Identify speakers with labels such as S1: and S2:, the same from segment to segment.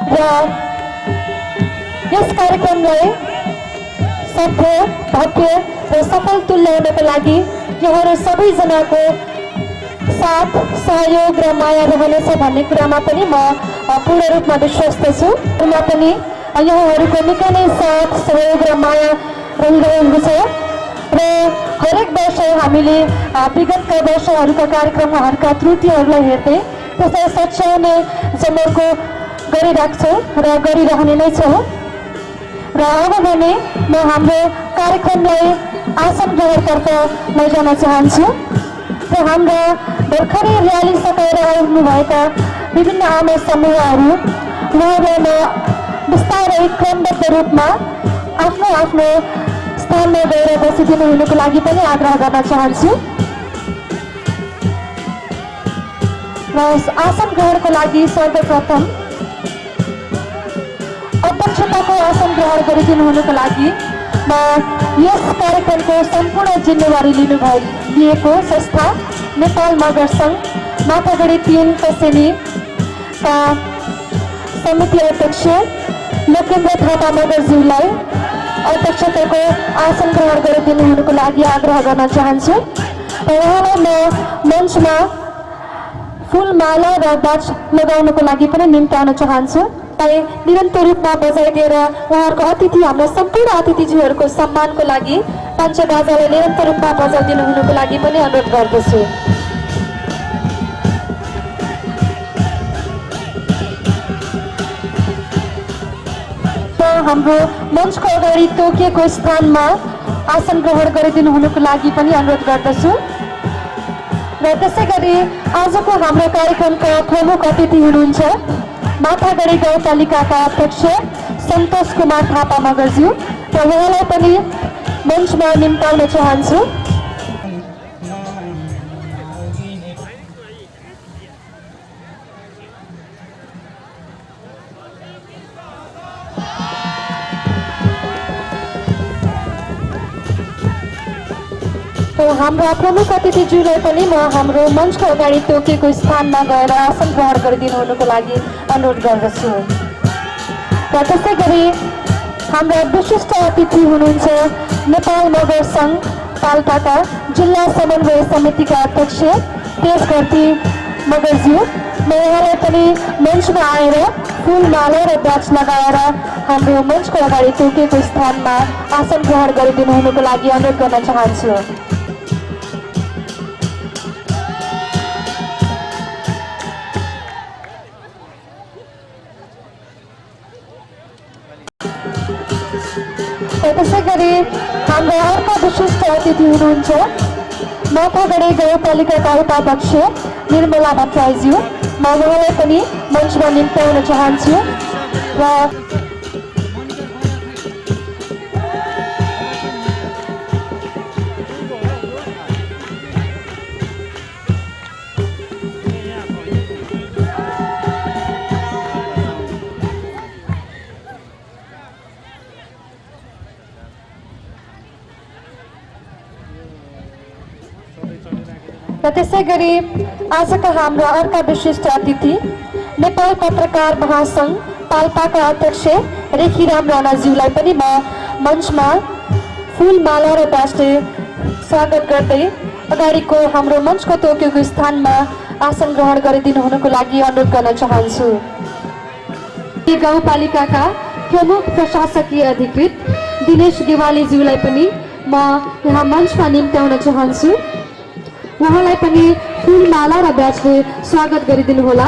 S1: र यस कार्यक्रमलाई सभ्य भव्य र सफल तुल्याउनको लागि यहाँहरू सबैजनाको साथ सहयोग र माया रहनेछ भन्ने कुरामा पनि म पूर्ण रूपमा विश्वस्त छु। म पनि यहाँहरूको निकै नै साथ सहयोग र माया रहिरहेको छ र हरेक वर्ष हामीले विगतका वर्षहरूका कार्यक्रमहरूका त्रुटिहरूलाई हेर्दै त्यसलाई सच्याउने जमर्को गरिराख्छौँ र गरिरहने नै छौँ। र अब भने म हाम्रो कार्यक्रमलाई आसन ग्रहणतर्फ लैजान चाहन्छु र हाम्रा भर्खरै र्याली सकाएर आउनुभएका विभिन्न आमा समूहहरू उहाँहरूलाई म बिस्तारै क्रमबद्ध रूपमा आफ्नो आफ्नो स्थानमा गएर बसिदिनु हुनुको लागि पनि आग्रह गर्न चाहन्छु र आसन ग्रहणको लागि सर्वप्रथम अध्यक्षताको आसन ग्रहण गरिदिनु हुनुको लागि म यस कार्यक्रमको सम्पूर्ण जिम्मेवारी लिएको संस्था नेपाल मगर सङ्घ माथागढी 3 कसेनीका समिति अध्यक्ष लोकेन्द्र थापा मगरज्यूलाई अध्यक्षताको आसन ग्रहण गरिदिनु हुनुको लागि आग्रह गर्न चाहन्छु र उहाँलाई म मञ्चमा फुलमाला र बाज लगाउनको लागि पनि निम्ताउन चाहन्छु। निरन्तर रूपमा बजाइदिएर उहाँहरूको अतिथि हाम्रा सम्पूर्ण अतिथिज्यूहरूको सम्मानको लागि पञ्चबाजालाई निरन्तर रूपमा बजाइदिनु हुनुको लागि पनि अनुरोध गर्दछु। हाम्रो मञ्चको अगाडि तोकिएको स्थानमा आसन ग्रहण गरिदिनु हुनुको लागि पनि अनुरोध गर्दछु र त्यसै गरी आजको हाम्रो कार्यक्रमका प्रमुख अतिथि हुनुहुन्छ माथागढी गाउँपालिकाका अध्यक्ष सन्तोष कुमार थापा मगरज्यू र उहाँलाई पनि मञ्चमा निम्ताउन चाहन्छु। हाम्रा प्रमुख अतिथिज्यूलाई पनि म हाम्रो मञ्चको अगाडि तोकिएको स्थानमा गएर आसन ग्रहण गरिदिनु हुनुको लागि अनुरोध गर्दछु र त्यसै गरी हाम्रा विशिष्ट अतिथि हुनुहुन्छ नेपाल मगर सङ्घ पाल्पाका जिल्ला समन्वय समितिका अध्यक्ष तेजघटी मगरज्यू म उहाँलाई पनि मञ्चमा आएर फुलमाला र ब्याज लगाएर हाम्रो मञ्चको अगाडि तोकिएको स्थानमा आसन ग्रहण गरिदिनु हुनुको लागि अनुरोध गर्न चाहन्छु। त्यसै गरी हाम्रा अर्का विशिष्ट अतिथि हुनुहुन्छ माथागढी गाउँपालिकाका उपाध्यक्ष निर्मला भट्टराईज्यू म उहाँलाई पनि मञ्चमा निम्ताउन चाहन्छु र त्यसै गरी आजका हाम्रा अर्का विशिष्ट अतिथि नेपाल पत्रकार महासङ्घ पाल्पाका अध्यक्ष रेखीराम राणाज्यूलाई पनि म मञ्चमा फुलमाला र बाजले स्वागत गर्दै अगाडिको हाम्रो मञ्चको तोकिएको स्थानमा आसन ग्रहण गरिदिनु हुनुको लागि अनुरोध गर्न चाहन्छु। गाउँपालिकाका प्रमुख प्रशासकीय अधिकृत दिनेश दिवालीज्यूलाई पनि म यहाँ मञ्चमा निम्त्याउन चाहन्छु। उहाँलाई पनि फुलमाला र ब्याजले स्वागत गरिदिनु होला।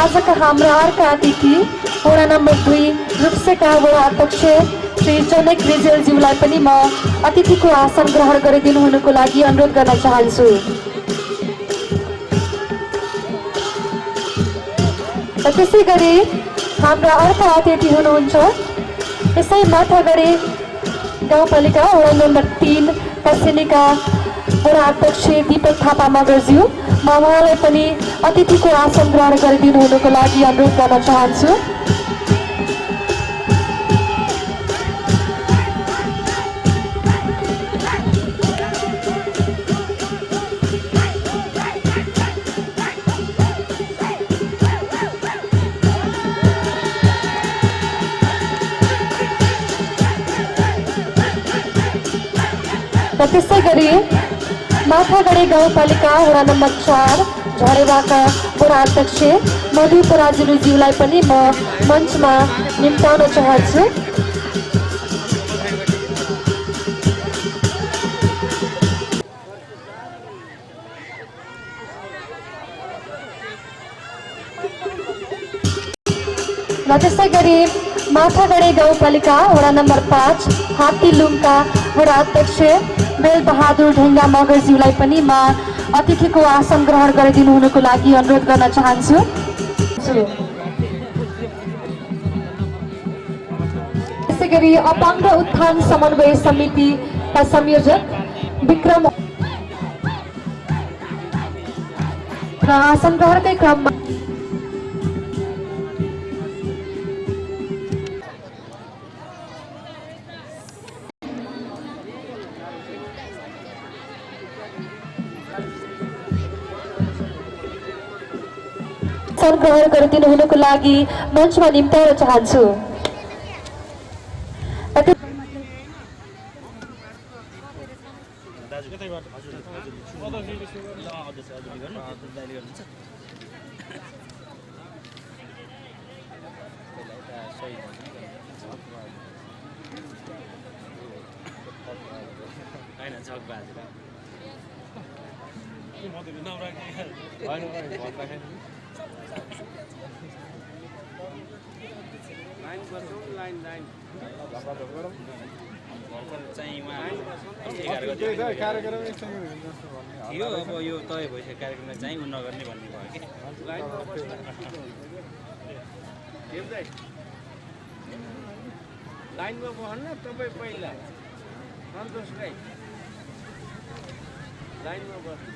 S1: आजका हाम्रा अर्का अतिथि वडा नम्बर 2 रुप्सेका वडा अध्यक्ष श्री जनक रिजेलज्यूलाई पनि म अतिथिको आसन ग्रहण गरिदिनु हुनुको लागि अनुरोध गर्न चाहन्छु। त्यसै गरी हाम्रा अर्का अतिथि हुनुहुन्छ यसै माथागढी गाउँपालिका वडा नम्बर 3 कसेनीका वडा अध्यक्ष दीपक थापा मगरज्यू म उहाँलाई पनि अतिथिको आसन ग्रहण गरिदिनु हुनुको लागि अनुरोध गर्न चाहन्छु। र त्यसै गरी माथागढी गाउँपालिका वडा नम्बर 4 झरेवाका वडा अध्यक्ष मधु पराजुलीज्यूलाई पनि म मञ्चमा निम्ताउन चाहन्छु। र त्यसै गरी माथागढी गाउँपालिका वडा नम्बर 5 हात्तीलुङका वडा अध्यक्ष बेलबहादुर ढेङ्गा मगरज्यूलाई पनि म अतिथिको आसन ग्रहण गरिदिनु हुनुको लागि अनुरोध गर्न चाहन्छु। त्यसै गरी अपाङ्ग उत्थान समन्वय समितिका संयोजक विक्रम र आसन ग्रहणकै क्रममा ग्रहण गरिदिनु हुनुको लागि मञ्चमा निम्ताउन चाहन्छु।
S2: यो अब यो तय भइसक्यो कार्यक्रमलाई चाहिँ उ नगर्ने भन्ने भयो कि
S3: लाइनमा बस्नु तपाईँ पहिला सन्तोष राई लाइनमा बस्नु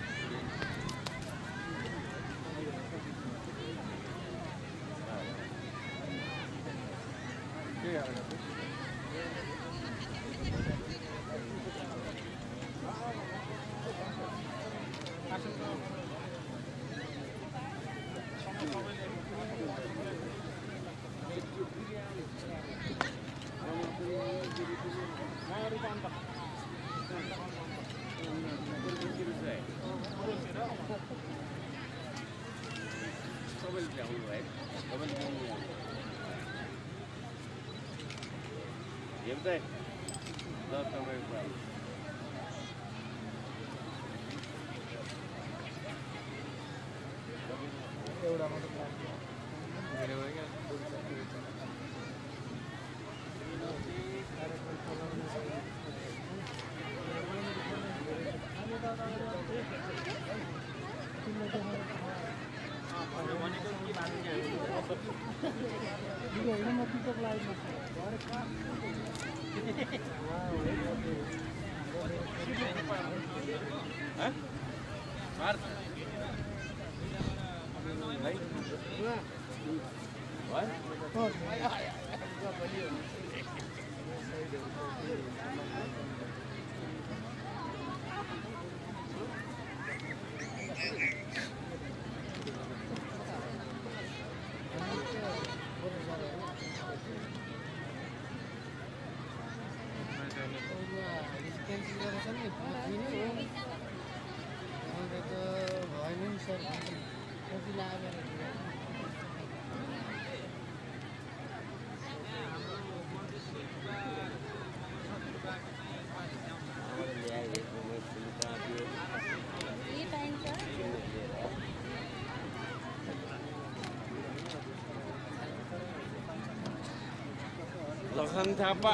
S3: लखन थापा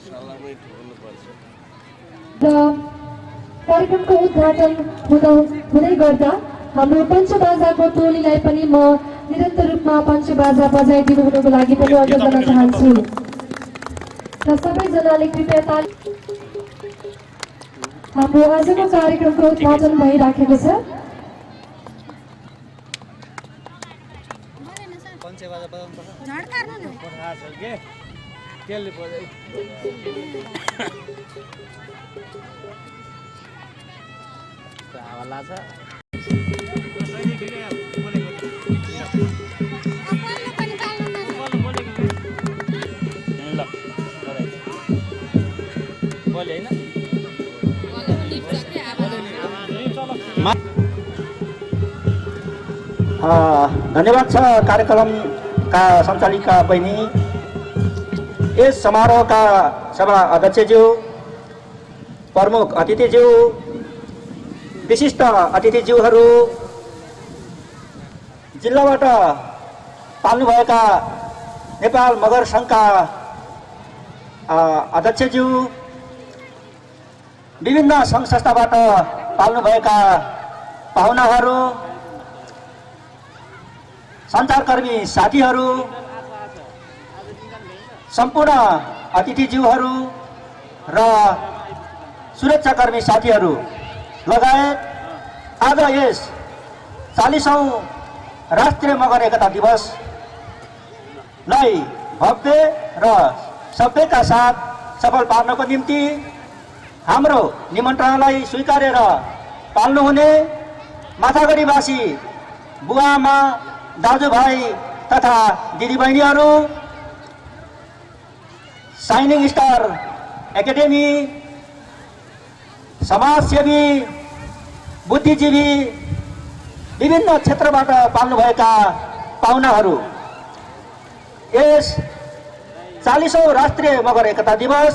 S3: सलामै ठोक्नुपर्छ।
S1: र कार्यक्रमको उद्घाटन हुँदै गर्दा हाम्रो पञ्चबाजाको टोलीलाई पनि म निरन्तर रूपमा पञ्चबाजा बजाइदिनु हुनुको लागि पनि अनुरोध गर्न चाहन्छु। र सबैजनाले कृपया ताली। हाम्रो आजको कार्यक्रमको उद्घाटन भइराखेको छ।
S3: त्यसले बजाइ हावा लाग्छ।
S2: ल होइन
S4: धन्यवाद छ कार्यक्रमका सञ्चालिका बहिनी। यस समारोहका सभा अध्यक्षज्यू, प्रमुख अतिथिज्यू, विशिष्ट अतिथिज्यूहरू, जिल्लाबाट पाल्नुभएका नेपाल मगर सङ्घका अध्यक्षज्यू, विभिन्न सङ्घ संस्थाबाट पाल्नुभएका पाहुनाहरू, सञ्चारकर्मी साथीहरू, सम्पूर्ण अतिथिज्यूहरू र सुरक्षाकर्मी साथीहरू लगायत आज यस 40औं राष्ट्रिय मगर एकता दिवसलाई भव्य र सभ्यता साथ सफल पार्नको निम्ति हाम्रो निमन्त्रणालाई स्वीकारेर पाल्नुहुने माथागढीवासी बुवाआमा, दाजुभाइ तथा दिदीबहिनीहरू, साइनिङ स्टार एकाडेमी, समाजसेवी, बुद्धिजीवी, विभिन्न क्षेत्रबाट पाल्नुभएका पाहुनाहरू, यस 40औं राष्ट्रिय मगर एकता दिवस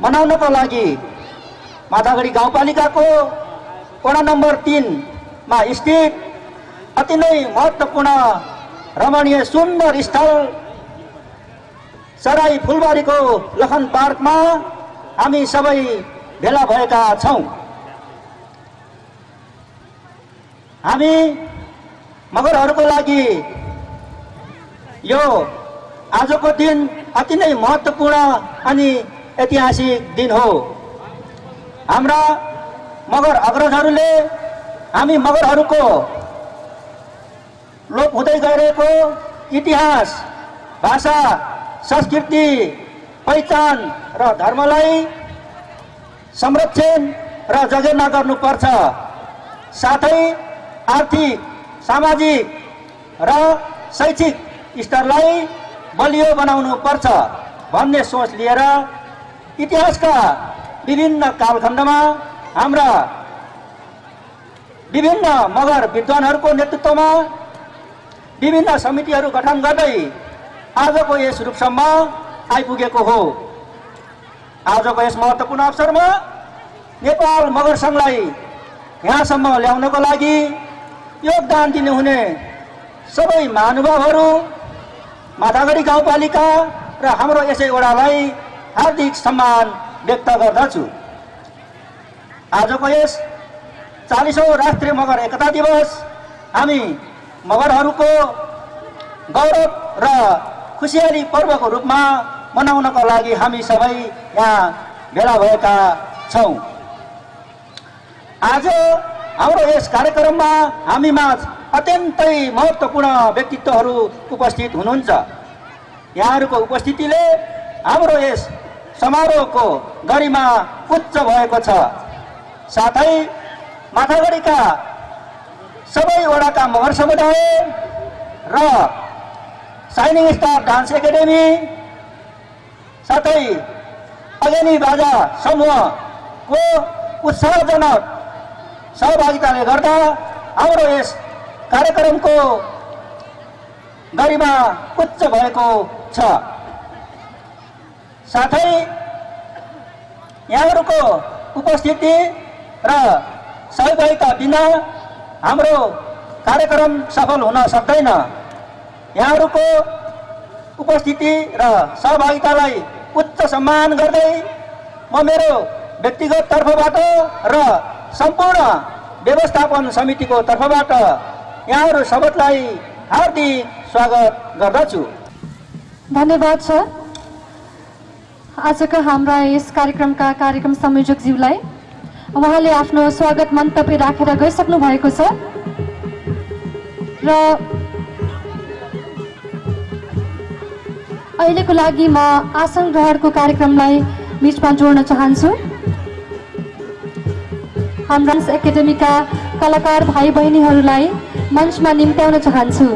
S4: मनाउनको लागि माथागढी गाउँपालिकाको वडा नम्बर 3 मा स्थित अति नै महत्त्वपूर्ण रमणीय सुन्दर स्थल सराई फुलबारीको लखन पार्कमा हामी सबै भेला भएका छौँ। हामी मगरहरूको लागि यो आजको दिन अति नै महत्त्वपूर्ण अनि ऐतिहासिक दिन हो। हाम्रा मगर अग्रजहरूले हामी मगरहरूको लोप हुँदै गइरहेको इतिहास, भाषा, संस्कृति, पहिचान र धर्मलाई संरक्षण र जगेर्ना गर्नुपर्छ। साथै आर्थिक, सामाजिक र शैक्षिक स्तरलाई बलियो बनाउनु पर्छ भन्ने सोच लिएर इतिहासका विभिन्न कालखण्डमा हाम्रा विभिन्न मगर विद्वानहरूको नेतृत्वमा विभिन्न समितिहरू गठन गर्दै आजको यस रूपसम्म आइपुगेको हो। आजको यस महत्त्वपूर्ण अवसरमा नेपाल मगर सङ्घलाई यहाँसम्म ल्याउनको लागि योगदान दिनुहुने सबै महानुभावहरू, माथागढी गाउँपालिका र हाम्रो यसै वडालाई हार्दिक सम्मान व्यक्त गर्दछु। आजको यस 40औं राष्ट्रिय मगर एकता दिवस हामी मगरहरूको गौरव र खुसियाली पर्वको रूपमा मनाउनको लागि हामी सबै यहाँ भेला भएका छौँ। आज हाम्रो यस कार्यक्रममा हामीमाझ अत्यन्तै महत्त्वपूर्ण व्यक्तित्वहरू उपस्थित हुनुहुन्छ। यहाँहरूको उपस्थितिले हाम्रो यस समारोहको गरिमा उच्च भएको छ। साथै माथागढीका सबै वडाका मगर समुदाय र साइनिङ स्टार डान्स एकाडेमी साथै अगेनी बाजा समूहको उत्साहजनक सहभागिताले गर्दा हाम्रो यस कार्यक्रमको गरिमा उच्च भएको छ। साथै यहाँहरूको उपस्थिति र सहभागिता बिना हाम्रो कार्यक्रम सफल हुन सक्दैन। यहाँहरूको उपस्थिति र सहभागितालाई उच्च सम्मान गर्दै म मेरो व्यक्तिगत तर्फबाट र सम्पूर्ण व्यवस्थापन समितिको तर्फबाट यहाँहरू सबैलाई हार्दिक स्वागत गर्दछु।
S1: धन्यवाद छ आजका हाम्रा यस कार्यक्रमका कार्यक्रम संयोजकज्यूलाई। उहाँले आफ्नो स्वागत मन्तव्य राखेर गइसक्नु भएको छ र अहिलेको लागि म आसन ग्रहणको कार्यक्रमलाई बीचमा जोड्न चाहन्छु। हाम्रा एकाडेमीका कलाकार भाइ बहिनीहरूलाई मञ्चमा निम्त्याउन चाहन्छु।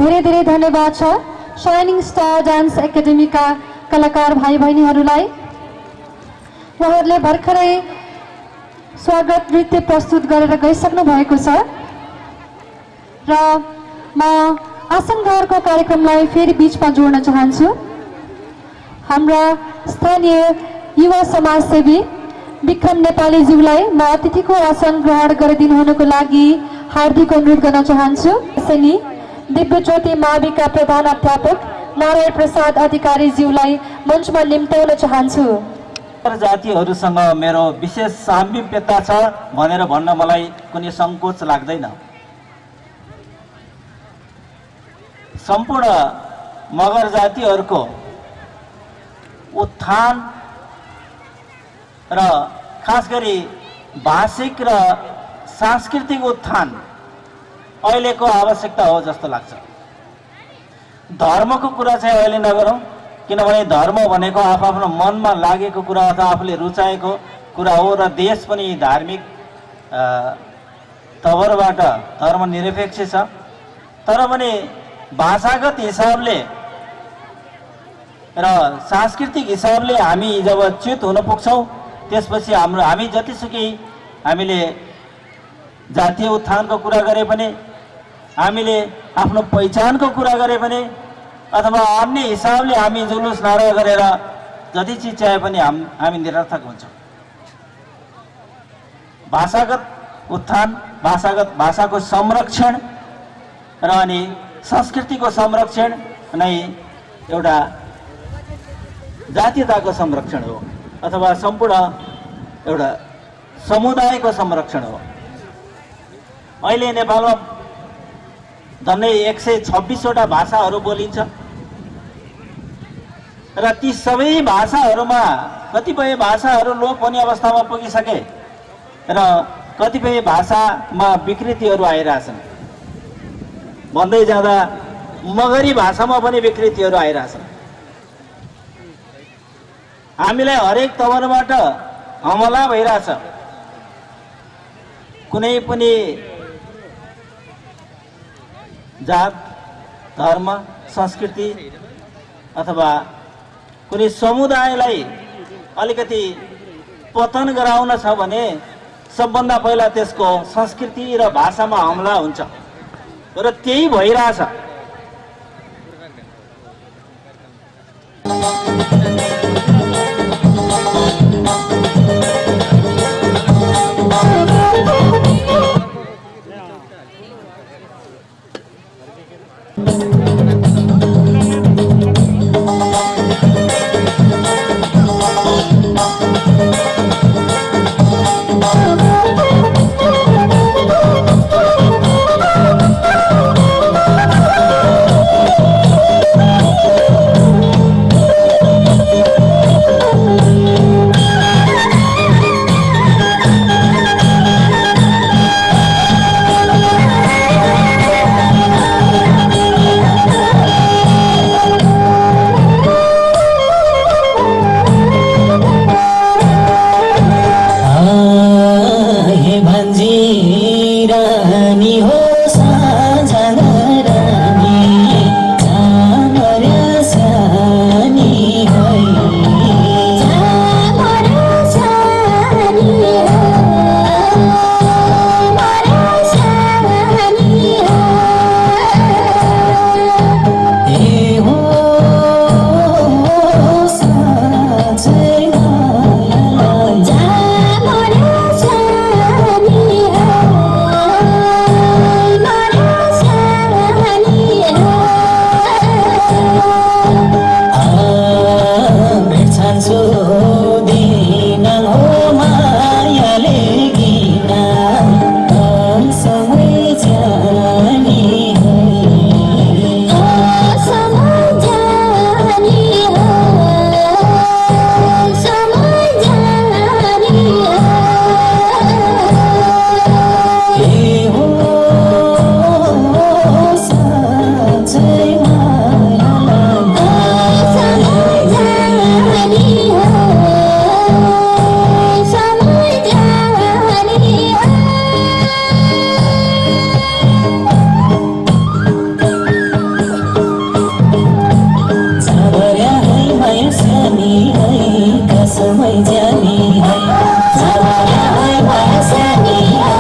S1: धेरै धेरै धन्यवाद छ शाइनिङ स्टार डान्स एकाडेमीका कलाकार भाइ बहिनीहरूलाई। उहाँहरूले भर्खरै स्वागत नृत्य प्रस्तुत गरेर गइसक्नु भएको छ र म आसन ग्रहणको कार्यक्रमलाई फेरि बिचमा जोड्न चाहन्छु। हाम्रा स्थानीय युवा समाजसेवी विक्रम नेपालीज्यूलाई म अतिथिको आसन ग्रहण गरिदिनु हुनुको लागि हार्दिक अनुरोध गर्न चाहन्छु। यसैले दिव्य ज्योति माविका प्रधान अध्यापक नारायण प्रसाद अधिकारीज्यूलाई मञ्चमा निम्त्याउन चाहन्छु।
S4: जातिहरूसँग मेरो विशेष सामिप्यता छ भनेर भन्न मलाई कुनै सङ्कोच लाग्दैन। सम्पूर्ण मगर जातिहरूको उत्थान र खास गरी भाषिक र सांस्कृतिक उत्थान अहिलेको आवश्यकता हो जस्तो लाग्छ। धर्मको कुरा चाहिँ अहिले नगरौँ, किनभने धर्म भनेको आफ्नो मनमा लागेको कुरा अथवा आफूले रुचाएको कुरा हो र देश पनि धार्मिक तवरबाट धर्मनिरपेक्ष छ। तर पनि भाषागत हिसाबले र सांस्कृतिक हिसाबले हामी जब च्युत हुन पुग्छौँ त्यसपछि हामी जतिसुकै हामीले जातीय उत्थानको कुरा गरे पनि, हामीले आफ्नो पहिचानको कुरा गरे पनि अथवा अन्य हिसाबले हामी जुलुस नारा गरेर जति चिज चाहे पनि हामी निरर्थक हुन्छौँ। भाषागत उत्थान, भाषाको संरक्षण र अनि संस्कृतिको संरक्षण नै एउटा जातीयताको संरक्षण हो अथवा सम्पूर्ण एउटा समुदायको संरक्षण हो। अहिले नेपालमा झन्डै 126वटा भाषाहरू बोलिन्छ र ती सबै भाषाहरूमा कतिपय भाषाहरू लोप हुने अवस्थामा पुगिसके र कतिपय भाषामा विकृतिहरू आइरहेछन्। भन्दै जाँदा मगरी भाषामा पनि विकृतिहरू आइरहेछन्। हामीलाई हरेक तवरबाट हमला भइरहेछ। कुनै पनि जात, धर्म, संस्कृति अथवा कुनै समुदायलाई अलिकति पतन गराउन छ भने सबभन्दा पहिला त्यसको संस्कृति र भाषामा हमला हुन्छ र त्यही भइरहेछ।
S5: जाने है जावरा है माया सानी है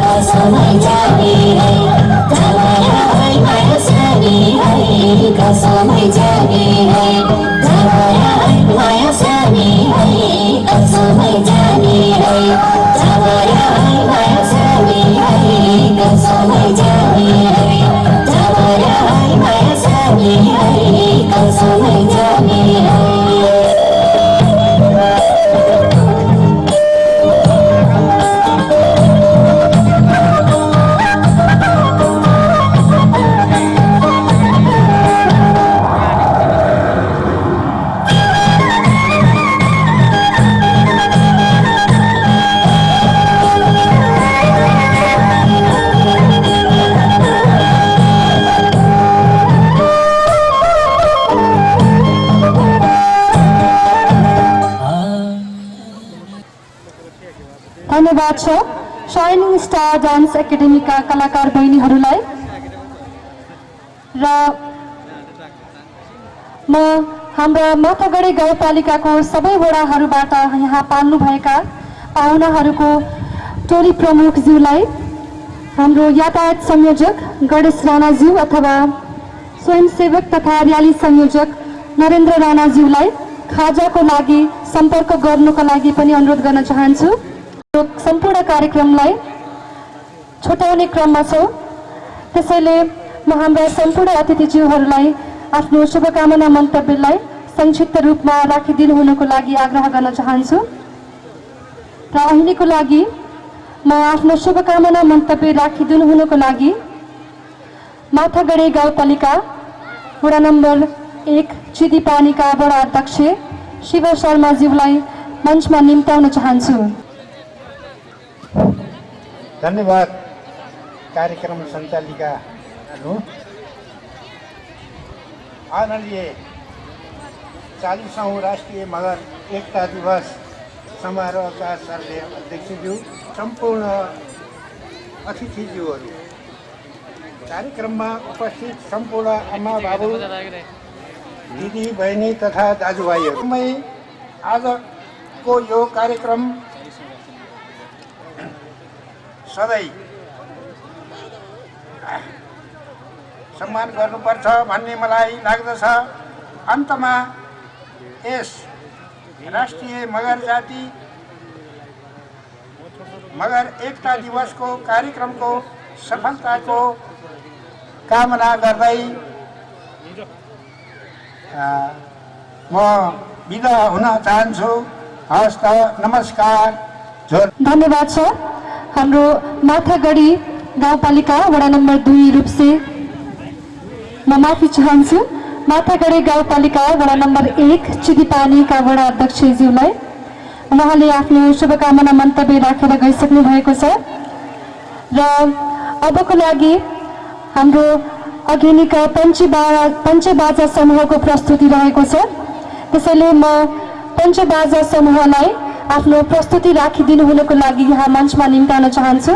S5: कसमै जाने है जावरा है माया सानी है कसमै जाने है जावरा है माया सानी है कसमै जाने है जावरा है माया सानी है कसमै जाने है जावरा है माया सानी है कसमै जाने है
S1: धन्यवाद छ शाइनिङ स्टार डान्स एकाडेमीका कलाकार बहिनीहरूलाई र म हाम्रा माथागढी गाउँपालिकाको सबै वडाहरूबाट यहाँ पाल्नुभएका पाहुनाहरूको टोली प्रमुखज्यूलाई हाम्रो यातायात संयोजक गणेश राणाज्यू अथवा स्वयंसेवक तथा र्याली संयोजक नरेन्द्र राणाज्यूलाई खाजाको लागि सम्पर्क गर्नुका लागि पनि अनुरोध गर्न चाहन्छु। सम्पूर्ण कार्यक्रमलाई छुट्याउने क्रममा छौँ, त्यसैले म हाम्रा सम्पूर्ण अतिथिज्यूहरूलाई आफ्नो शुभकामना मन्तव्यलाई संक्षिप्त रूपमा राखिदिनु हुनुको लागि आग्रह गर्न चाहन्छु र अहिलेको लागि म आफ्नो शुभकामना मन्तव्य राखिदिनु हुनुको लागि माथागढी गाउँपालिका वडा नम्बर 1 चिदीपानीका वडा अध्यक्ष शिव शर्माज्यूलाई मञ्चमा निम्ताउन चाहन्छु।
S3: धन्यवाद कार्यक्रम सञ्चालिकाहरू। आदरणीय 40औं राष्ट्रिय मगर एकता दिवस समारोहका सर्वे अध्यक्षज्यू, सम्पूर्ण अतिथिज्यूहरू, कार्यक्रममा उपस्थित सम्पूर्ण आमा बाबु, दिदी बहिनी तथा दाजुभाइहरू, आजको यो कार्यक्रम सधैँ सम्मान गर्नुपर्छ भन्ने मलाई लाग्दछ। अन्तमा यस राष्ट्रिय मगर जाति मगर एकता दिवसको कार्यक्रमको सफलताको कामना गर्दै म बिदा हुन चाहन्छु। हस्त, नमस्कार।
S1: धन्यवाद छ हाम्रो माथागढी गाउँपालिका वडा नम्बर 2 रूपसे म माफी चाहन्छु माथागढी गाउँपालिका वडा नम्बर 1 चिदीपानीका वडा अध्यक्षज्यूलाई उहाँले आफ्नो शुभकामना मन्तव्य राखेर गइसक्नु भएको छ र अबको लागि हाम्रो अघिनिका पञ्चबाजा समूहको प्रस्तुति रहेको छ। त्यसैले म पञ्चबाजा समूहलाई आफ्नो प्रस्तुति राखिदिनु हुनुको लागि यहाँ मञ्चमा निम्ताउन चाहन्छु।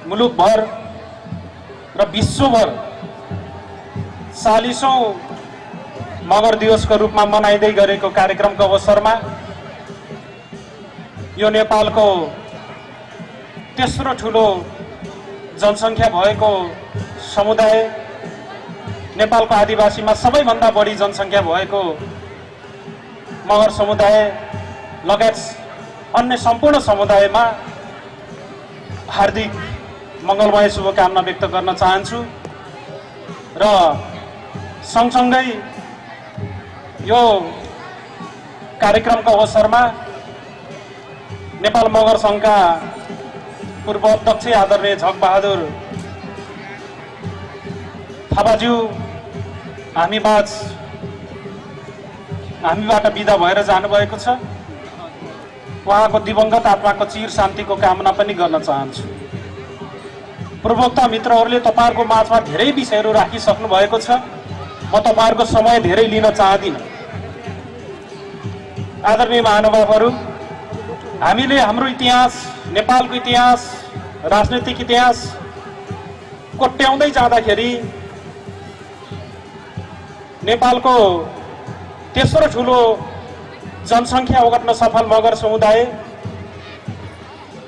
S6: मुलुकभर र विश्वभर 40औं मगर दिवसको रूपमा मनाइँदै गरेको कार्यक्रमको अवसरमा यो नेपालको तेस्रो ठुलो जनसङ्ख्या भएको समुदाय, नेपालको आदिवासीमा सबैभन्दा बढी जनसङ्ख्या भएको मगर समुदाय लगायत अन्य सम्पूर्ण समुदायमा हार्दिक मङ्गलमय शुभकामना व्यक्त गर्न चाहन्छु र सँगसँगै यो कार्यक्रमको अवसरमा नेपाल मगर सङ्घका पूर्व अध्यक्ष आदरणीय झकबहादुर थापाज्यू हामीबाट बिदा भएर जानुभएको छ। उहाँको दिवंगत आत्माको चिर शान्तिको कामना पनि गर्न चाहन्छु। पूर्वोक्त मित्रहरूले तपाईँहरूको माझमा धेरै विषयहरू राखिसक्नु भएको छ। म तपाईँहरूको समय धेरै लिन चाहदिनँ। आदरणीय महानुभावहरू, हामीले हाम्रो इतिहास, नेपालको इतिहास, राजनीतिक इतिहास कोट्याउँदै जाँदाखेरि नेपालको तेस्रो ठुलो जनसङ्ख्या ओगट्न सफल मगर समुदाय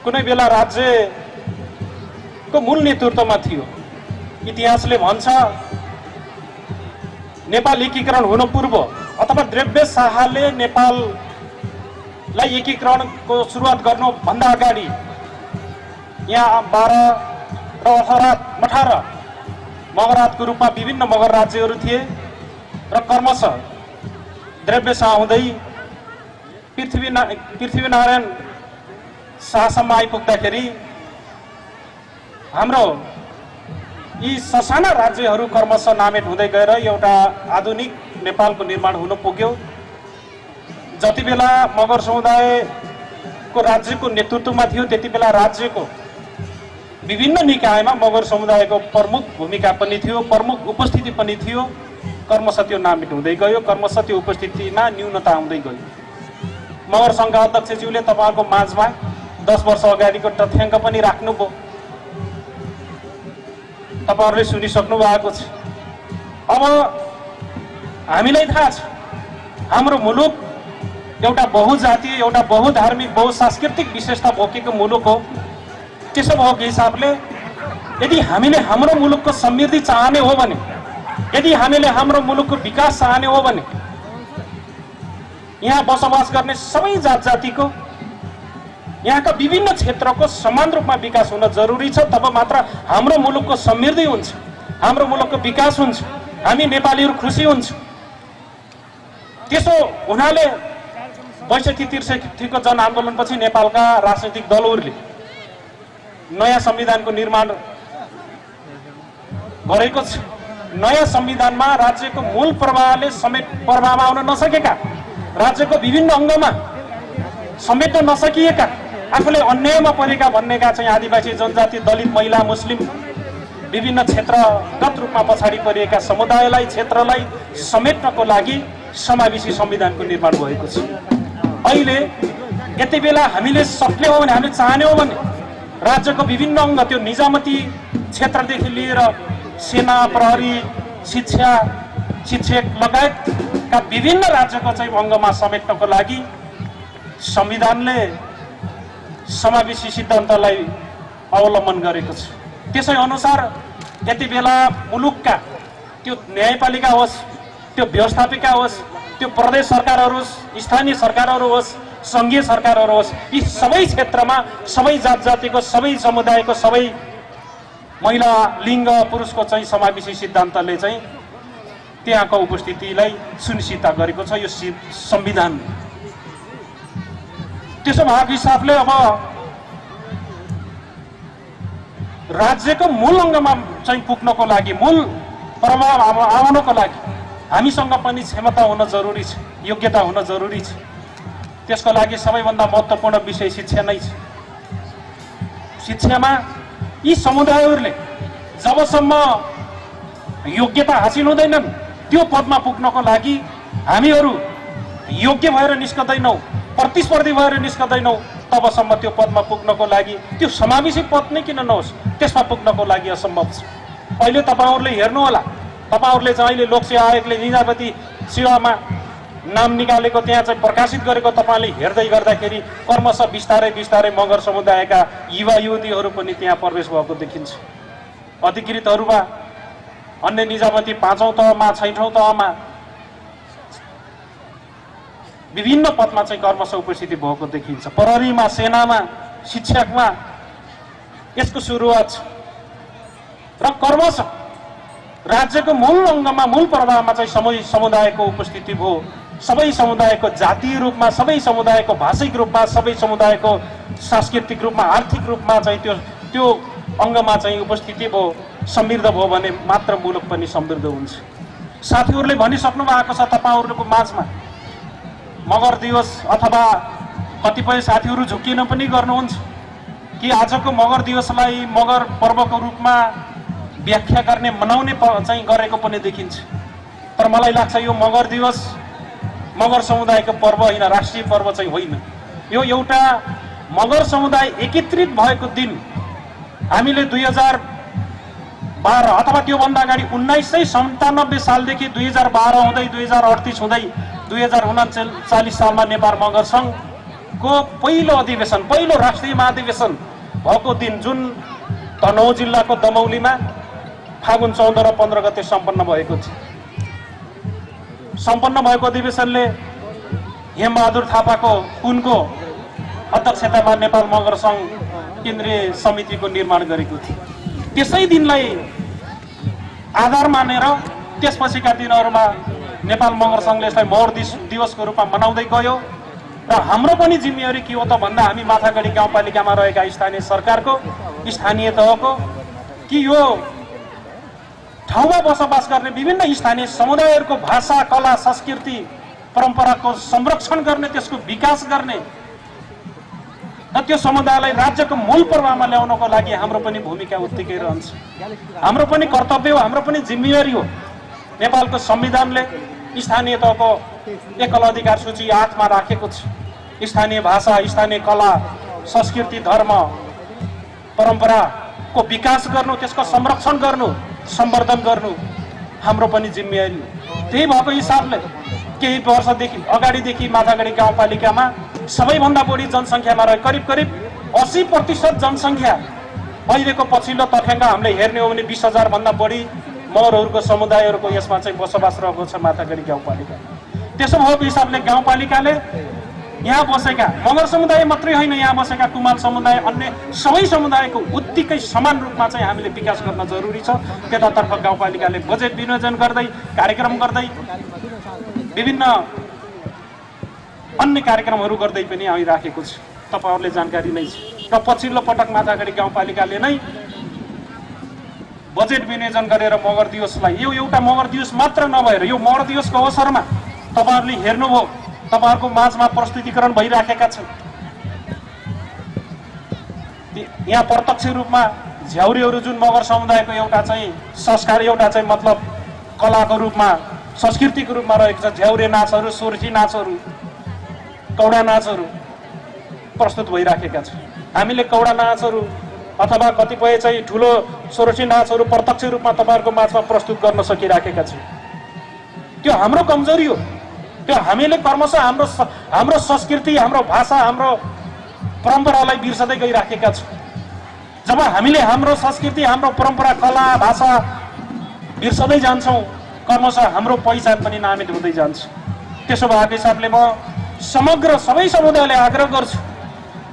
S6: कुनै बेला राज्यको मूल नेतृत्वमा थियो। इतिहासले भन्छ नेपाल एकीकरण हुन पूर्व अथवा द्रव्य शाहले नेपाललाई एकीकरणको सुरुवात गर्नुभन्दा अगाडि यहाँ 12 र 18 मगरातको रूपमा विभिन्न मगर राज्यहरू थिए र क्रमशः द्रव्य शाह हुँदै पृथ्वीनारायण शाहसम्म आइपुग्दाखेरि हाम्रो यी ससाना राज्यहरू क्रमशः नामेट हुँदै गएर एउटा आधुनिक नेपालको निर्माण हुन पुग्यो। जति बेला मगर समुदायको राज्यको नेतृत्वमा थियो त्यति बेला राज्यको विभिन्न निकायमा मगर समुदायको प्रमुख भूमिका पनि थियो, प्रमुख उपस्थिति पनि थियो। क्रमशः त्यो नामित हुँदै गयो, क्रमशः त्यो उपस्थितिमा न्यूनता आउँदै गयो। मगर सङ्घका अध्यक्षज्यूले तपाईँको माझमा 10 वर्ष अगाडिको तथ्याङ्क पनि राख्नुभयो, तपाईँहरूले सुनिसक्नु भएको छ। अब हामीलाई थाहा छ हाम्रो मुलुक एउटा बहुजातीय, एउटा बहुधार्मिक, बहुसांस्कृतिक विशेषता बोकेको मुलुक हो। त्यसो भएको हिसाबले यदि हामीले हाम्रो मुलुकको समृद्धि चाहने हो भने, यदि हामीले हाम्रो मुलुकको विकास चाहने हो भने यहाँ बसोबास गर्ने सबै जात जातिको, यहाँका विभिन्न क्षेत्रको समान रूपमा विकास हुन जरुरी छ। तब मात्र हाम्रो मुलुकको समृद्धि हुन्छ, हाम्रो मुलुकको विकास हुन्छ, हामी नेपालीहरू खुसी हुन्छ। त्यसो हुनाले 62-63 को जनआन्दोलनपछि नेपालका राजनीतिक दलहरूले नयाँ संविधानको निर्माण गरेको छ। नयाँ संविधानमा राज्यको मूल प्रवाहले समेत प्रभावमा आउन नसकेका, राज्यको विभिन्न अङ्गमा समेट्न नसकिएका, आफूले अन्यायमा परेका भन्नेका चाहिँ आदिवासी जनजाति, दलित, महिला, मुस्लिम, विभिन्न क्षेत्रगत रूपमा पछाडि परिएका समुदायलाई, क्षेत्रलाई समेट्नको लागि समावेशी संविधानको निर्माण भएको छ। अहिले यति बेला हामीले सक्ने हो भने, हामीले चाहने हो भने राज्यको विभिन्न अङ्ग, त्यो निजामती क्षेत्रदेखि लिएर सेना, प्रहरी, शिक्षा, शिक्षक लगायतका विभिन्न राज्यको चाहिँ अङ्गमा समेट्नको लागि संविधानले समावेशी सिद्धान्तलाई अवलम्बन गरेको छ। त्यसै अनुसार यति बेला मुलुकका त्यो न्यायपालिका होस्, त्यो व्यवस्थापिका होस्, त्यो प्रदेश सरकारहरू होस्, स्थानीय सरकारहरू होस्, सङ्घीय सरकारहरू होस्, यी सबै क्षेत्रमा सबै जात जातिको, सबै समुदायको, सबै महिला, लिङ्ग, पुरुषको चाहिँ समावेशी सिद्धान्तले चाहिँ त्यहाँको उपस्थितिलाई सुनिश्चित गरेको छ यो संविधान। त्यसो भएको हिसाबले अब राज्यको मूल अङ्गमा चाहिँ पुग्नको लागि, मूल प्रभाव आउनको लागि हामीसँग पनि क्षमता हुन जरुरी छ, योग्यता हुन जरुरी छ। त्यसको लागि सबैभन्दा महत्त्वपूर्ण विषय शिक्षा नै छ। शिक्षामा यी समुदायहरूले जबसम्म योग्यता हासिल हुँदैनन् त्यो पदमा पुग्नको लागि हामीहरू योग्य भएर निस्कदैनौँ, प्रतिस्पर्धी भएर निस्कदैनौँ, तबसम्म त्यो पदमा पुग्नको लागि त्यो समावेशी पद नै किन नहोस् त्यसमा पुग्नको लागि असम्भव छ। अहिले तपाईँहरूले हेर्नुहोला, तपाईँहरूले चाहिँ अहिले लोकसेवा आयोगले निजामती सेवामा नाम निकालेको त्यहाँ चाहिँ प्रकाशित गरेको तपाईँले हेर्दै गर्दाखेरि क्रमशः बिस्तारै बिस्तारै मगर समुदायका युवा युवतीहरू पनि त्यहाँ प्रवेश भएको देखिन्छ। अधिकृतहरूमा अन्य निजामती 5औं तहमा 6औं तहमा विभिन्न पदमा चाहिँ क्रमशः उपस्थिति भएको देखिन्छ। प्रहरीमा, सेनामा, शिक्षकमा यसको सुरुवात छ र क्रमशः राज्यको मूल अङ्गमा मूल प्रभावमा चाहिँ सबै समुदायको उपस्थिति भयो। सबै समुदायको जातीय रूपमा, सबै समुदायको भाषिक रूपमा, सबै समुदायको सांस्कृतिक रूपमा, आर्थिक रूपमा चाहिँ त्यो अङ्गमा चाहिँ उपस्थिति भयो, समृद्ध भयो भने मात्र मुलुक पनि समृद्ध हुन्छ। साथीहरूले भनिसक्नु भएको छ तपाईँहरूको माझमा मगर दिवस अथवा कतिपय साथीहरू झुक्किन पनि गर्नुहुन्छ कि आजको मगर दिवसलाई मगर पर्वको रूपमा व्याख्या गर्ने मनाउने चाहिँ गरेको पनि देखिन्छ। तर मलाई लाग्छ यो मगर दिवस मगर समुदायको पर्व होइन, राष्ट्रिय पर्व चाहिँ होइन। यो एउटा मगर समुदाय एकीकृत भएको दिन हामीले 2012 अथवा त्योभन्दा अगाडि 1997 सालदेखि 2012 हुँदै 2038 हुँदै 2039 सालमा नेपाल मगर सङ्घको पहिलो अधिवेशन, पहिलो राष्ट्रिय महाधिवेशन भएको दिन जुन तनहुँ जिल्लाको दमौलीमा फागुन 14 र 15 गते सम्पन्न भएको थियो। सम्पन्न भएको अधिवेशनले हेमबहादुर थापाको पुनको अध्यक्षतामा नेपाल मगर सङ्घ केन्द्रीय समितिको निर्माण गरेको थियो। त्यसै दिनलाई आधार मानेर त्यसपछिका दिनहरूमा नेपाल मगर सङ्घले यसलाई मगर दिवसको रूपमा मनाउँदै गयो र हाम्रो पनि जिम्मेवारी के हो त भन्दा हामी माथागढी गाउँपालिकामा रहेका स्थानीय सरकारको, स्थानीय तहको कि यो ठाउँमा बसोबास गर्ने विभिन्न स्थानीय समुदायहरूको भाषा, कला, संस्कृति, परम्पराको संरक्षण गर्ने, त्यसको विकास गर्ने र त्यो समुदायलाई राज्यको मूल प्रवाहमा ल्याउनको लागि हाम्रो पनि भूमिका उत्तिकै रहन्छ। हाम्रो पनि कर्तव्य हो, हाम्रो पनि जिम्मेवारी हो। नेपालको संविधानले स्थानीय तहको एकल अधिकार सूची 8 मा राखेको छ। स्थानीय भाषा, स्थानीय कला, संस्कृति, धर्म, परम्पराको विकास गर्नु, त्यसको संरक्षण गर्नु, सम्वर्धन गर्नु हाम्रो पनि जिम्मेवारी हो। त्यही भएको हिसाबले केही वर्षदेखि अगाडिदेखि माथागढी गाउँपालिकामा सबैभन्दा बढी जनसङ्ख्यामा रहे करिब 80% जनसङ्ख्या अहिलेको पछिल्लो तथ्याङ्क हामीले हेर्ने हो भने 20,000 भन्दा बढी मगरहरूको समुदायहरूको यसमा चाहिँ बसोबास रहेको छ माथागढी गाउँपालिका। त्यसो भएको हिसाबले गाउँपालिकाले यहाँ बसेका मगर समुदाय मात्रै होइन, यहाँ बसेका कुमाल समुदाय, अन्य सबै समुदायको उत्तिकै समान रूपमा चाहिँ हामीले विकास गर्न जरुरी छ। त्यतातर्फ गाउँपालिकाले बजेट विनियोजन गर्दै, कार्यक्रम गर्दै, विभिन्न अन्य कार्यक्रमहरू गर्दै पनि हामी राखेको छ। तपाईँहरूले जानकारी नै छ र पछिल्लो पटक माथागढी गाउँपालिकाले नै बजेट विनियोजन गरेर मगर दिवसलाई, यो एउटा मगर दिवस मात्र नभएर यो मगर दिवसको अवसरमा तपाईँहरूले हेर्नुभयो, तपाईँहरूको माझमा प्रस्तुतिकरण भइराखेका छन्। यहाँ प्रत्यक्ष रूपमा झ्याउरीहरू जुन मगर समुदायको एउटा चाहिँ संस्कार, एउटा चाहिँ मतलब कलाको रूपमा, संस्कृतिको रूपमा रहेको छ। झ्याउरे नाचहरू, सोर्ठी नाचहरू, कौडा नाचहरू प्रस्तुत भइराखेका छन्। हामीले कौडा नाचहरू अथवा कतिपय चाहिँ ठुलो सोर्ठी नाचहरू प्रत्यक्ष रूपमा तपाईँहरूको माझमा प्रस्तुत गर्न सकिराखेका छौँ। त्यो हाम्रो कमजोरी हो। त्यो हामीले क्रमशः हाम्रो संस्कृति, हाम्रो भाषा, हाम्रो परम्परालाई बिर्सदै गइराखेका छौँ। जब हामीले हाम्रो संस्कृति, हाम्रो परम्परा, कला, भाषा बिर्सदै जान्छौँ, क्रमशः हाम्रो पहिचान पनि नामित हुँदै जान्छ। त्यसो भएको हिसाबले म समग्र सबै समुदायलाई आग्रह गर्छु,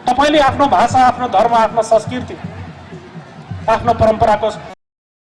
S6: तपाईँले आफ्नो भाषा, आफ्नो धर्म, आफ्नो संस्कृति, आफ्नो परम्पराको